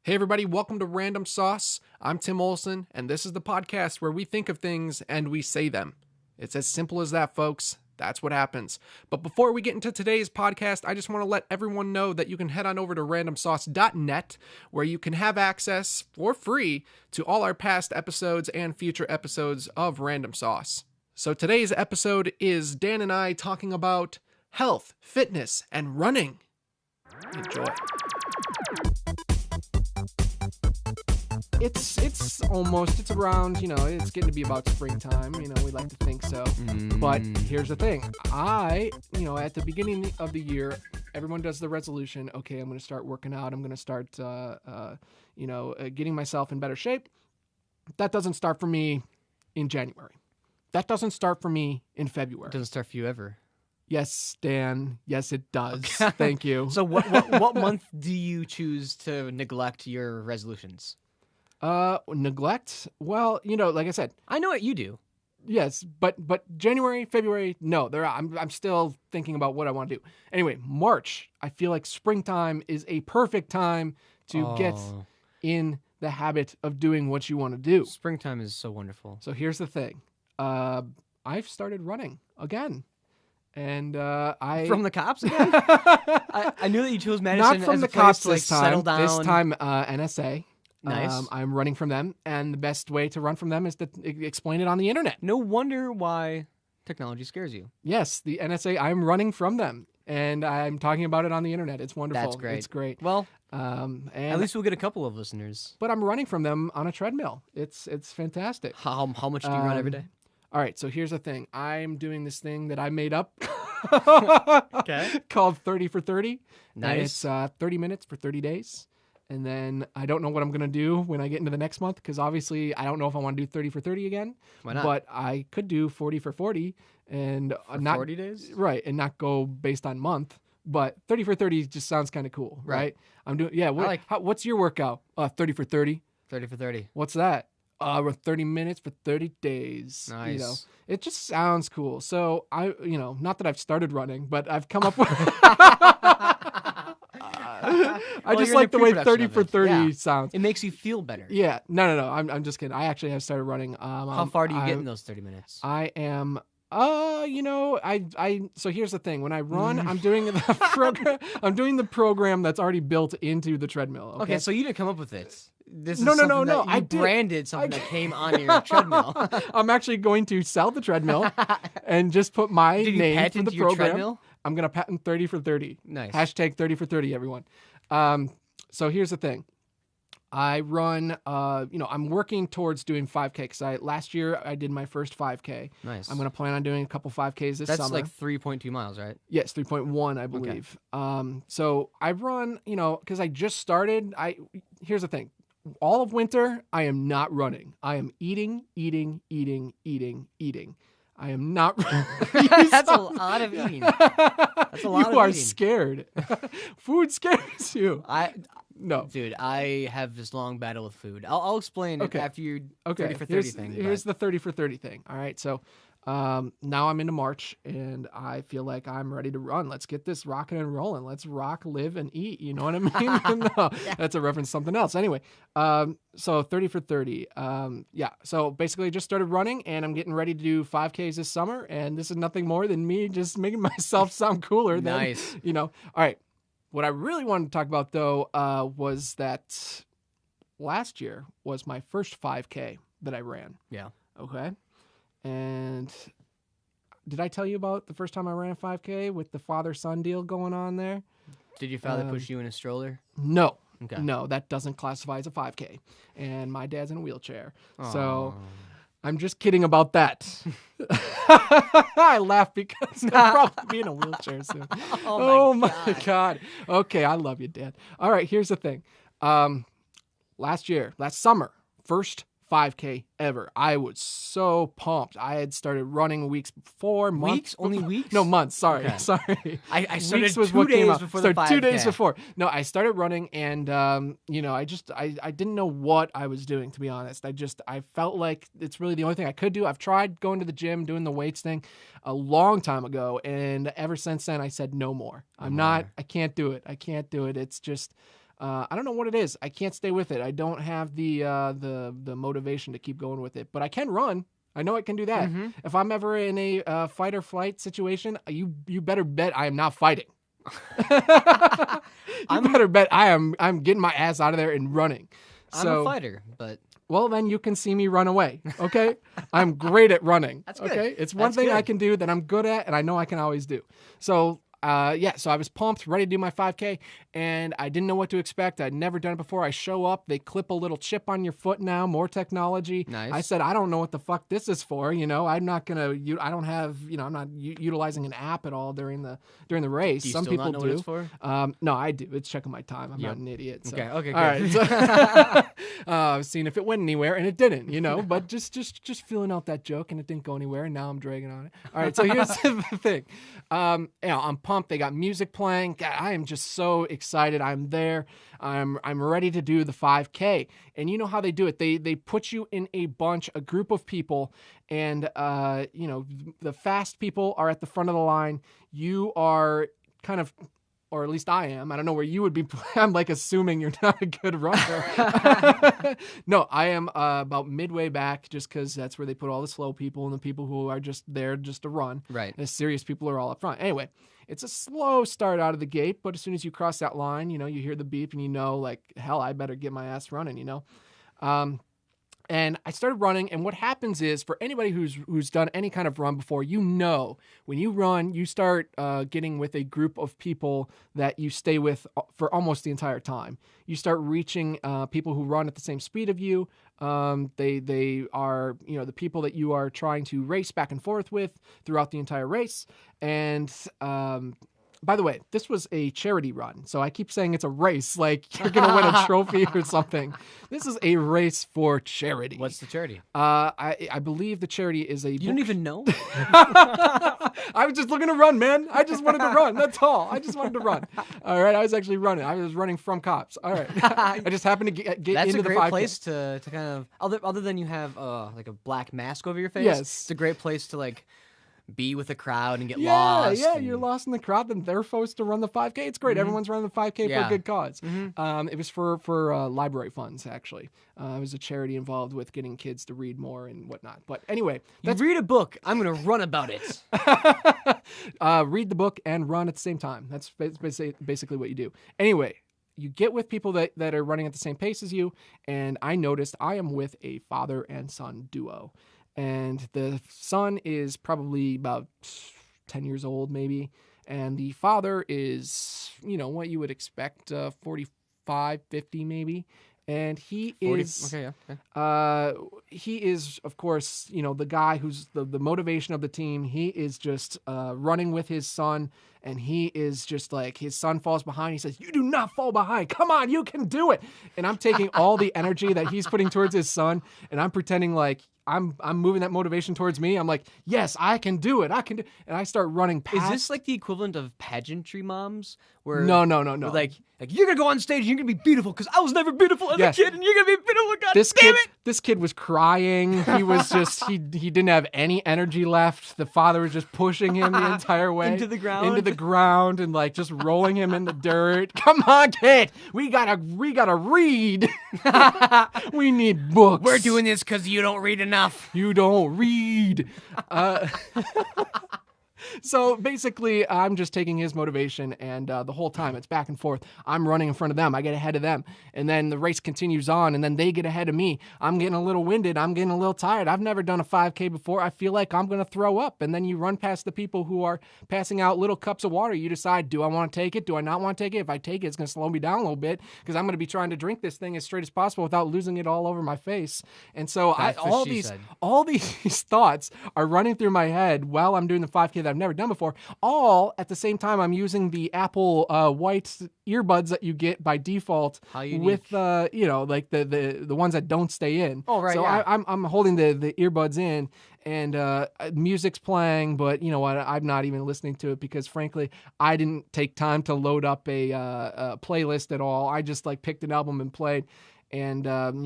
Hey everybody, welcome to Randomsauce. I'm Tim Olson, and this is the podcast where we think of things and we say them. It's as simple as that, folks. That's what happens. But before we get into today's podcast, I just want to let everyone know that you can head on over to randomsauce.net, where you can have access for free to all our past episodes and future episodes of Random Sauce. So today's episode is Dan and I talking about health, fitness, and running. Enjoy. It's around, it's getting to be about springtime, we like to think so. But here's the thing. At the beginning of the year, everyone does the resolution. Okay, I'm going to start working out. I'm going to start, getting myself in better shape. That doesn't start for me in January. That doesn't start for me in February. It doesn't start for you ever. Yes, Dan. Yes, it does. Thank you. So what month do you choose to neglect your resolutions? Neglect? Well, like I said, I know what you do. Yes, but January, February, no. I'm still thinking about what I want to do. Anyway, March, I feel like springtime is a perfect time to get in the habit of doing what you want to do. Springtime is so wonderful. So here's the thing. I've started running again. And From the cops again? I knew that you chose Madison not from as the a place cops to, this time. settle down. This time, NSA. Nice. I'm running from them, and the best way to run from them is to explain it on the internet. No wonder why technology scares you. Yes, the NSA, I'm running from them, and I'm talking about it on the internet. It's wonderful. That's great. It's great. Well, and at least we'll get a couple of listeners. But I'm running from them on a treadmill. It's fantastic. How much do you run every day? All right, so here's the thing. I'm doing this thing that I made up Okay. called 30 for 30. Nice. And it's 30 minutes for 30 days. And then I don't know what I'm going to do when I get into the next month, because obviously I don't know if I want to do 30 for 30 again. Why not? But I could do 40 for 40 and not 40 days? Right, and not go based on month. But 30 for 30 just sounds kind of cool, right? I'm doing what's your workout? 30 for 30. 30 for 30. What's that? 30 minutes for 30 days. Nice. It just sounds cool. So I, not that I've started running, but I've come up with I just like the way 30 for 30 sounds. It makes you feel better. Yeah. No. I'm just kidding. I actually have started running. How far do you get in those 30 minutes? I am so here's the thing. When I run, I'm doing the program that's already built into the treadmill. Okay, so you didn't come up with it. This No. is I branded something that came on your treadmill. I'm actually going to sell the treadmill and just put my Did you name patent for the your program. treadmill? I'm going to patent 30 for 30. Nice. Hashtag 30 for 30, everyone. So here's the thing. I run, I'm working towards doing 5K because last year I did my first 5K. Nice. I'm going to plan on doing a couple 5Ks this That's summer. like 3.2 miles, right? Yes, 3.1, I believe. Okay. So I run, because I just started. Here's the thing. All of winter, I am not running. I am eating. I am not. That's a lot of eating. That's a lot of eating. You are scared. Food scares you. No. Dude, I have this long battle with food. I'll explain it after your 30 for 30 thing. Here's the 30 for 30 thing. All right, so now I'm into March, and I feel like I'm ready to run. Let's get this rocking and rolling. Let's rock, live, and eat. You know what I mean? No, that's a reference to something else. Anyway, so 30 for 30. So basically I just started running, and I'm getting ready to do 5Ks this summer, and this is nothing more than me just making myself sound cooler. Nice. All right. What I really wanted to talk about, though, was that last year was my first 5K that I ran. Yeah. Okay. And did I tell you about the first time I ran a 5K with the father-son deal going on there? Did your father push you in a stroller? No. Okay. No, that doesn't classify as a 5K. And my dad's in a wheelchair. So I'm just kidding about that. I laugh because I'll probably be in a wheelchair soon. Oh my God. Okay, I love you, Dad. All right, here's the thing. Last summer, first 5K ever. I was so pumped. I had started running weeks before. Weeks? Only weeks? No, months. Sorry. Okay. Sorry. I started weeks was 2 what came days out. before the 5K. 2 days before. No, I started running, and I didn't know what I was doing, to be honest. I felt like it's really the only thing I could do. I've tried going to the gym, doing the weights thing a long time ago, and ever since then I said no more. I can't do it. It's just I don't know what it is. I can't stay with it. I don't have the motivation to keep going with it. But I can run. I know I can do that. Mm-hmm. If I'm ever in a fight or flight situation, you better bet I am not fighting. You better bet I'm getting my ass out of there and running. I'm a fighter, but well, then you can see me run away. Okay, I'm great at running. That's good. Okay, it's one thing I can do that I'm good at, and I know I can always do. So. So I was pumped, ready to do my 5K, and I didn't know what to expect. I'd never done it before. I show up, they clip a little chip on your foot now, more technology. Nice. I said, I don't know what the fuck this is for. I'm not gonna. I don't have. I'm not utilizing an app at all during the race. Do you Some still people not know do. What it's for? No, I do. It's checking my time. I'm not an idiot. So. Okay. Good. All right. So, I was seeing if it went anywhere, and it didn't. But just feeling out that joke, and it didn't go anywhere, and now I'm dragging on it. All right. So here's the thing. I'm pumped. They got music playing. God, I am just so excited. I'm there. I'm ready to do the 5K. And you know how they do it. They put you in a group of people, and the fast people are at the front of the line. You are kind of, or at least I am. I don't know where you would be. I'm like assuming you're not a good runner. No, I am about midway back, just because that's where they put all the slow people and the people who are just there just to run. Right. The serious people are all up front. Anyway, it's a slow start out of the gate, but as soon as you cross that line, you hear the beep and like, hell, I better get my ass running, And I started running, and what happens is, for anybody who's done any kind of run before, when you run, you start getting with a group of people that you stay with for almost the entire time. You start reaching people who run at the same speed of you. They are, the people that you are trying to race back and forth with throughout the entire race. And by the way, this was a charity run, so I keep saying it's a race, like you're going to win a trophy or something. This is a race for charity. What's the charity? I believe the charity is a... You don't even know? I was just looking to run, man. I just wanted to run. That's all. I just wanted to run. All right, I was actually running. I was running from cops. All right. I just happened to get into the 5K. That's a great place to kind of... Other than you have like a black mask over your face, yes. It's a great place to like... be with the crowd and get lost. Yeah, you're lost in the crowd, then they're forced to run the 5K. It's great. Mm-hmm. Everyone's running the 5K for a good cause. Mm-hmm. It was for library funds, actually. It was a charity involved with getting kids to read more and whatnot. But anyway. You read a book. I'm going to run about it. Read the book and run at the same time. That's basically what you do. Anyway. You get with people that are running at the same pace as you, and I noticed I am with a father and son duo. And the son is probably about 10 years old, maybe. And the father is, what you would expect, 45, 50 maybe. And he 40, is, he is, of course, the guy who's the motivation of the team. He is just running with his son. And he is just like, his son falls behind. He says, "You do not fall behind. Come on, you can do it." And I'm taking all the energy that he's putting towards his son, and I'm pretending like I'm moving that motivation towards me. I'm like, yes, I can do it. I can do. And I start running past. Is this like the equivalent of pageantry moms? Where No. Like you're gonna go on stage and you're gonna be beautiful because I was never beautiful as a kid, and you're gonna be beautiful. God damn it! This kid was crying. He was just he didn't have any energy left. The father was just pushing him the entire way into the ground, and like just rolling him in the dirt. Come on, kid. We gotta read. We need books. We're doing this because you don't read enough. You don't read. So basically, I'm just taking his motivation, and the whole time it's back and forth. I'm running in front of them. I get ahead of them, and then the race continues on, and then they get ahead of me. I'm getting a little winded. I'm getting a little tired. I've never done a 5K before. I feel like I'm going to throw up, and then you run past the people who are passing out little cups of water. You decide, do I want to take it? Do I not want to take it? If I take it, it's going to slow me down a little bit because I'm going to be trying to drink this thing as straight as possible without losing it all over my face. And so all these thoughts are running through my head while I'm doing the 5K that I've never done before. All at the same time, I'm using the Apple white earbuds that you get by default with like the ones that don't stay in. Oh right. So yeah. I'm holding the earbuds in, and music's playing, but you know what? I'm not even listening to it because frankly, I didn't take time to load up a playlist at all. I just like picked an album and played. And, I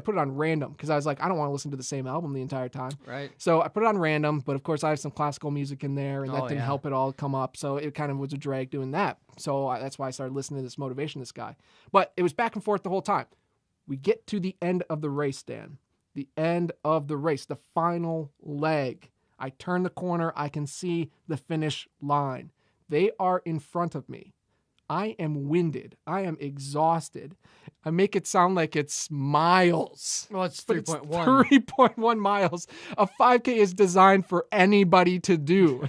put it on random because I was like, I don't want to listen to the same album the entire time. Right. So I put it on random, but of course I have some classical music in there, and that didn't yeah. help it all come up. So it kind of was a drag doing that. So that's why I started listening to this Motivationist guy. But it was back and forth the whole time. We get to the end of the race, Dan. The end of the race, the final leg. I turn the corner. I can see the finish line. They are in front of me. I am winded. I am exhausted. I make it sound like it's miles. Well, it's 3.1. 3.1 miles. A 5K is designed for anybody to do.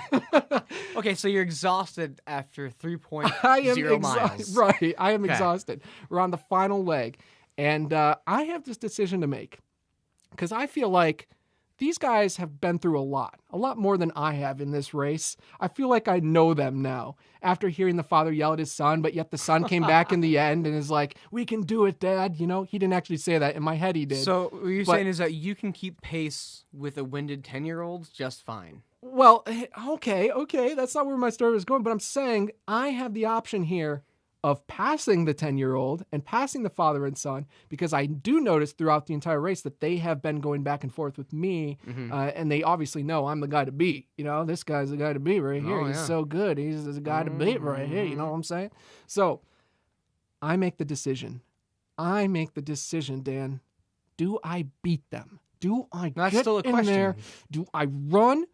Okay, so you're exhausted after 3.0 miles. Right. I am exhausted. We're on the final leg. And I have this decision to make because I feel like these guys have been through a lot more than I have in this race. I feel like I know them now after hearing the father yell at his son, but yet the son came back in the end and is like, we can do it, Dad. He didn't actually say that. In my head, he did. So what you're saying is that you can keep pace with a winded 10-year-old just fine. Well, okay. That's not where my story was going, but I'm saying I have the option here of passing the 10-year-old and passing the father and son, because I do notice throughout the entire race that they have been going back and forth with me, and they obviously know I'm the guy to beat. This guy's the guy to beat right here. He's so good. He's the guy to beat right here. You know what I'm saying? So I make the decision. Dan. Do I beat them? Do I That's get still a in question. there? Do I run?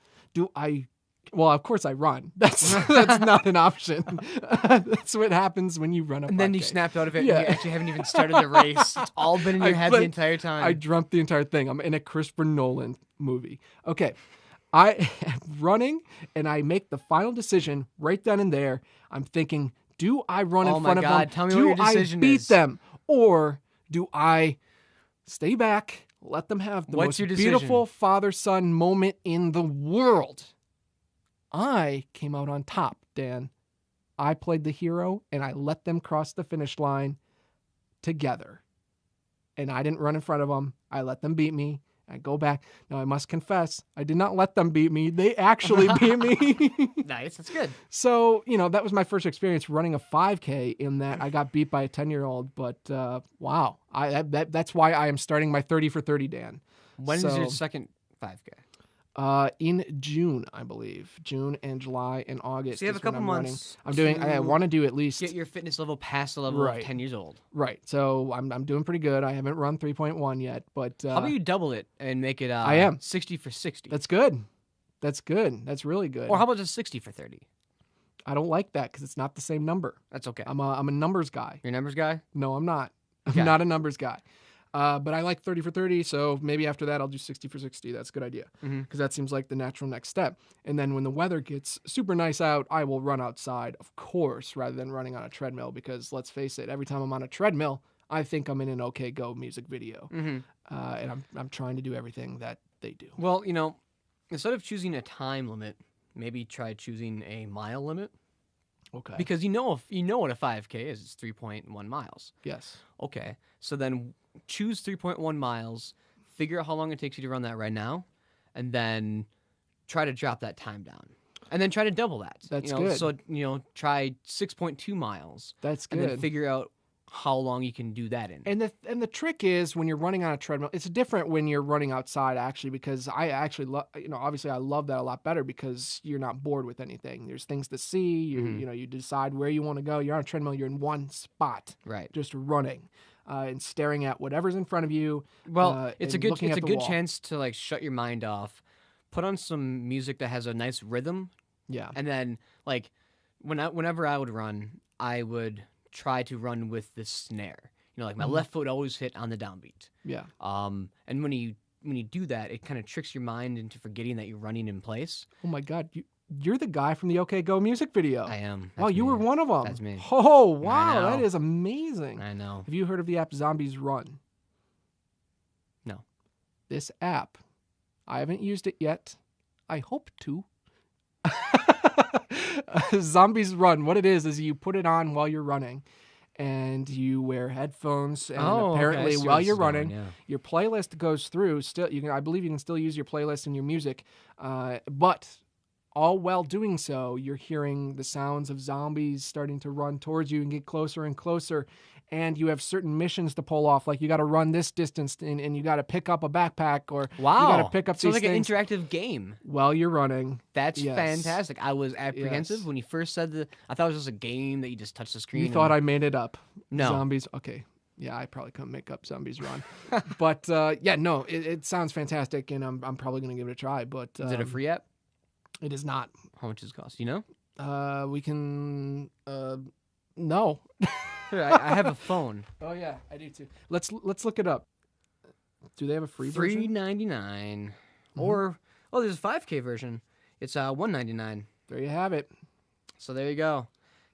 Well, of course I run. That's not an option. That's what happens when you run a 5K. And then you snapped out of it and you actually haven't even started the race. It's all been in your head the entire time. I dreamt the entire thing. I'm in a Christopher Nolan movie. Okay. I am running and I make the final decision right then and there. I'm thinking, do I run in front of them? Tell me what your decision do I beat is. them? Or do I stay back, let them have the most beautiful father-son moment in the world? I came out on top, Dan. I played the hero, and I let them cross the finish line together. And I didn't run in front of them. I let them beat me. I go back. Now, I must confess, I did not let them beat me. They actually beat me. Nice. That's good. So, that was my first experience running a 5K in that I got beat by a 10-year-old. But, wow. That's why I am starting my 30 for 30, Dan. When is your second 5K? In June, I believe. June and July and August. So you have a couple months. I want to do at least get your fitness level past the level of 10 years old. Right. So I'm doing pretty good. I haven't run 3.1 yet, but how about you double it and make it I am 60 for 60? That's good. That's really good. Or how about just 60 for 30? I don't like that because it's not the same number. That's okay. I'm a numbers guy. You're a numbers guy? No, I'm not. I'm not a numbers guy. But I like 30 for 30, so maybe after that I'll do 60 for 60. That's a good idea because that seems like the natural next step. And then when the weather gets super nice out, I will run outside, of course, rather than running on a treadmill because let's face it, every time I'm on a treadmill, I think I'm in an OK Go music video. And I'm trying to do everything that they do. Well, instead of choosing a time limit, maybe try choosing a mile limit. Okay. Because you know what a 5K is. It's 3.1 miles. Yes. Okay. So then choose 3.1 miles, figure out how long it takes you to run that right now, and then try to drop that time down. And then try to double that. That's good. So, try 6.2 miles. That's good. And then figure out how long you can do that in. And the trick is when you're running on a treadmill, it's different when you're running outside actually, because I actually obviously I love that a lot better because you're not bored with anything. There's things to see. You decide where you want to go. You're on a treadmill. You're in one spot, right? Just running. And staring at whatever's in front of you. Well, it's a good wall. chance to shut your mind off, put on some music that has a nice rhythm. Yeah. And then whenever I would run, I would try to run with this snare. My left foot always hit on the downbeat. Yeah. And when you do that, it kind of tricks your mind into forgetting that you're running in place. Oh my God, you're the guy from the OK Go music video. I am. Wow, you were one of them. That's me. Oh, wow, that is amazing. I know. Have you heard of the app Zombies Run? No. This app, I haven't used it yet. I hope to. Zombies Run. What it is you put it on while you're running, and you wear headphones. And apparently, while you're running, your playlist goes through. Still, I believe you can still use your playlist and your music, but all while doing so, you're hearing the sounds of zombies starting to run towards you and get closer and closer. and you have certain missions to pull off. Like you got to run this distance, and you got to pick up a backpack, or you got to pick up so these it's like things an interactive game while you're running. That's Yes. fantastic. I was apprehensive Yes. when you first said I thought it was just a game that you just touch the screen. You thought I made it up. No. Zombies. Okay. Yeah, I probably couldn't make up Zombies Run. But yeah, no, it sounds fantastic, and I'm probably going to give it a try. But Is it a free app? It is not. How much does it cost? You know? We can. No. I have a phone. Oh yeah, I do too. Let's look it up. Do they have a free version? $3.99. Or there's a 5K version. It's $1.99. There you have it. So there you go.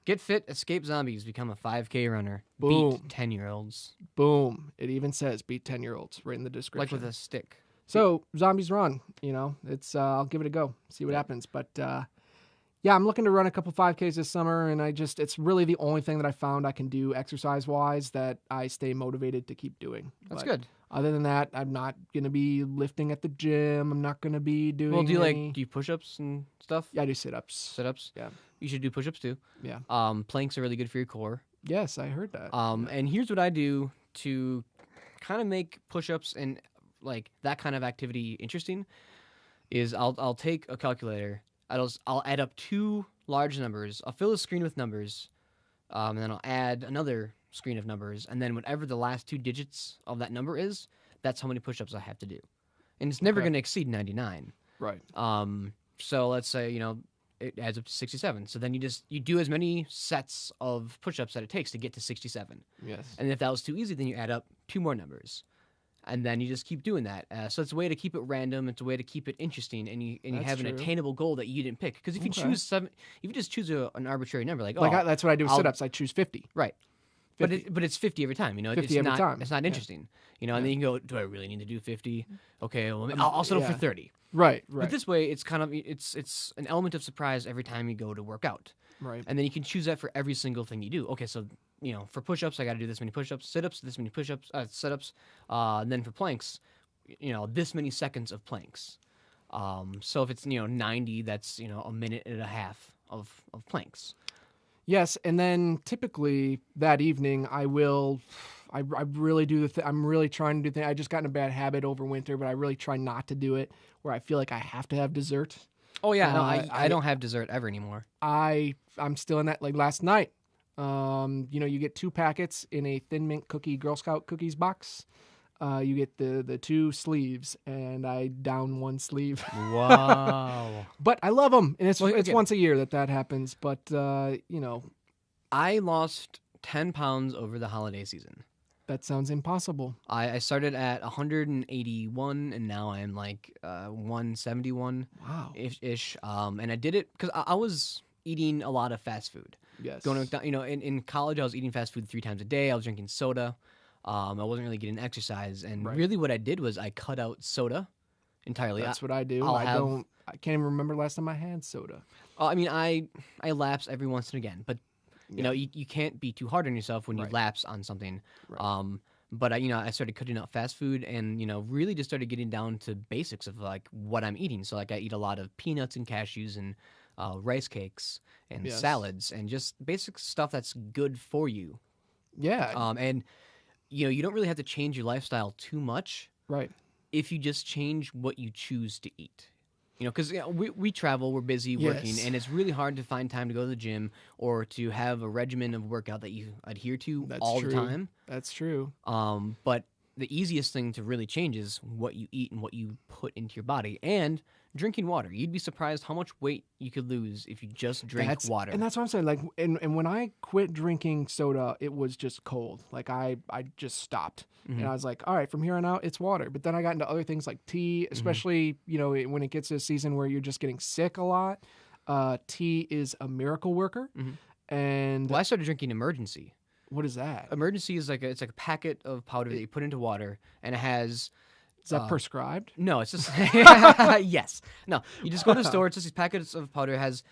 Get fit, escape zombies, become a 5K runner. Boom. Beat 10-year-olds. Boom. It even says beat 10-year-olds right in the description. Like with a stick. So Zombies Run, it's I'll give it a go, see what happens. But yeah, I'm looking to run a couple 5Ks this summer, and it's really the only thing that I found I can do exercise-wise that I stay motivated to keep doing. That's But good. Other than that, I'm not gonna be lifting at the gym. I'm not gonna be doing. Well, do any... you push-ups and stuff? Yeah, I do sit-ups. Sit-ups? Yeah. You should do push-ups too. Yeah. Planks are really good for your core. Yes, I heard that. And here's what I do to kind of make push-ups and like that kind of activity interesting is I'll take a calculator. I'll add up two large numbers. I'll fill the screen with numbers, and then I'll add another screen of numbers, and then whatever the last two digits of that number is, that's how many push-ups I have to do. And it's never Okay. going to exceed 99. Right. So let's say, it adds up to 67. So then you do as many sets of push-ups that it takes to get to 67. Yes. And if that was too easy, then you add up two more numbers. And then you just keep doing that. So it's a way to keep it random. It's a way to keep it interesting, and you That's have an true. attainable goal that you didn't pick. Because if you Okay. choose if you just choose an arbitrary number, like that's what I do with I'll- sit-ups. I choose 50. right, 50. but it's 50 every time. 50 it's every not time. it's not Yeah. interesting. And then you can go, do I really need to do 50? Okay, well, I'll settle for yeah. 30. Right. But this way, it's kind of it's an element of surprise every time you go to work out. Right. And then you can choose that for every single thing you do. Okay, so for push-ups, I got to do this many push-ups. Sit-ups, this many push-ups. Sit-ups. And then for planks, this many seconds of planks. So if it's 90, that's a minute and a half of planks. Yes, and then typically that evening I really do I'm really trying to do things. I just got in a bad habit over winter, but I really try not to do it where I feel like I have to have dessert. Oh yeah, no, I I don't have dessert ever anymore. I'm still in that, like last night. You get 2 packets in a Thin Mint cookie Girl Scout cookies box. You get the 2 sleeves, and I down 1 sleeve. Wow. But I love them, and it's okay. once a year that happens. But I lost 10 pounds over the holiday season. that sounds impossible. I started at 181, and now I'm like 171 Wow. ish. And I did it because I was eating a lot of fast food. Yes. Going to, in college, I was eating fast food 3 times a day. I was drinking soda. I wasn't really getting exercise, and Right. really what I did was I cut out soda entirely. That's what I do. I'll I have- don't. I can't even remember last time I had soda. I lapse every once and again, but you can't be too hard on yourself when you Right. lapse on something. Right. But I started cutting out fast food, and really just started getting down to basics of like what I'm eating. So like I eat a lot of peanuts and cashews and rice cakes and Yes. salads and just basic stuff that's good for you. Yeah. And you don't really have to change your lifestyle too much Right. if you just change what you choose to eat. Because we travel, we're busy working, Yes. and it's really hard to find time to go to the gym or to have a regimen of workout that you adhere to That's all true. the time. That's true. But the easiest thing to really change is what you eat and what you put into your body, and drinking water. You'd be surprised how much weight you could lose if you just drink water. And that's what I'm saying. Like, and when I quit drinking soda, it was just cold. Like I just stopped, Mm-hmm. and I was like, all right, from here on out, it's water. But then I got into other things like tea, Mm-hmm. especially when it gets to a season where you're just getting sick a lot. Tea is a miracle worker. Mhm. And Well, I started drinking Emergency. what is that? Emergency is it's like a packet of powder that you put into water, and it has. Is that prescribed? No, it's just yes. No, you just go to the store. It's just these packets of powder. It has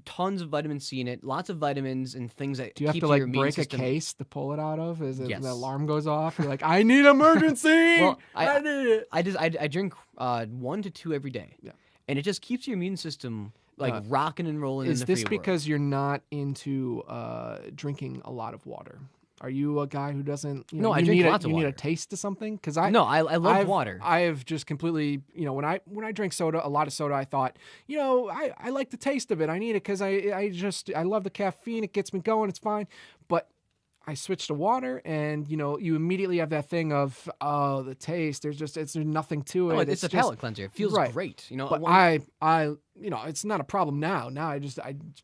tons of vitamin C in it, lots of vitamins and things that Do you have keep to your like immune break system. a case to pull it out of? Is it Yes. the alarm goes off? You're like, I need emergency. Well, I need it. I drink 1 to 2 every day. Yeah. And it just keeps your immune system rocking and rolling. Is in the this free world. because you're not into drinking a lot of water? Are you a guy who doesn't? No, I you drink need lots a, of you need water. a taste of something? Because No, I love water. I have just completely, when I drink soda, a lot of soda, I thought, I like the taste of it. I need it because I love the caffeine. It gets me going. It's fine. But I switched to water, and you immediately have that thing of the taste. There's nothing to it. Oh, it's a just, palate cleanser. It feels right. great. But it's not a problem now. Now it's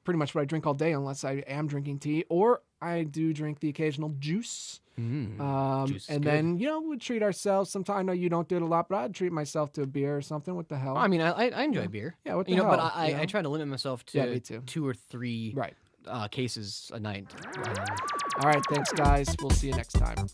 pretty much what I drink all day, unless I am drinking tea, or I do drink the occasional juice. Juice is And good. then we treat ourselves. Sometimes I know you don't do it a lot, but I'd treat myself to a beer or something. What the hell? I mean, I enjoy beer. Yeah, what the hell? But I try to limit myself to me too. 2 or 3 Right. cases a night. All right, thanks guys. We'll see you next time.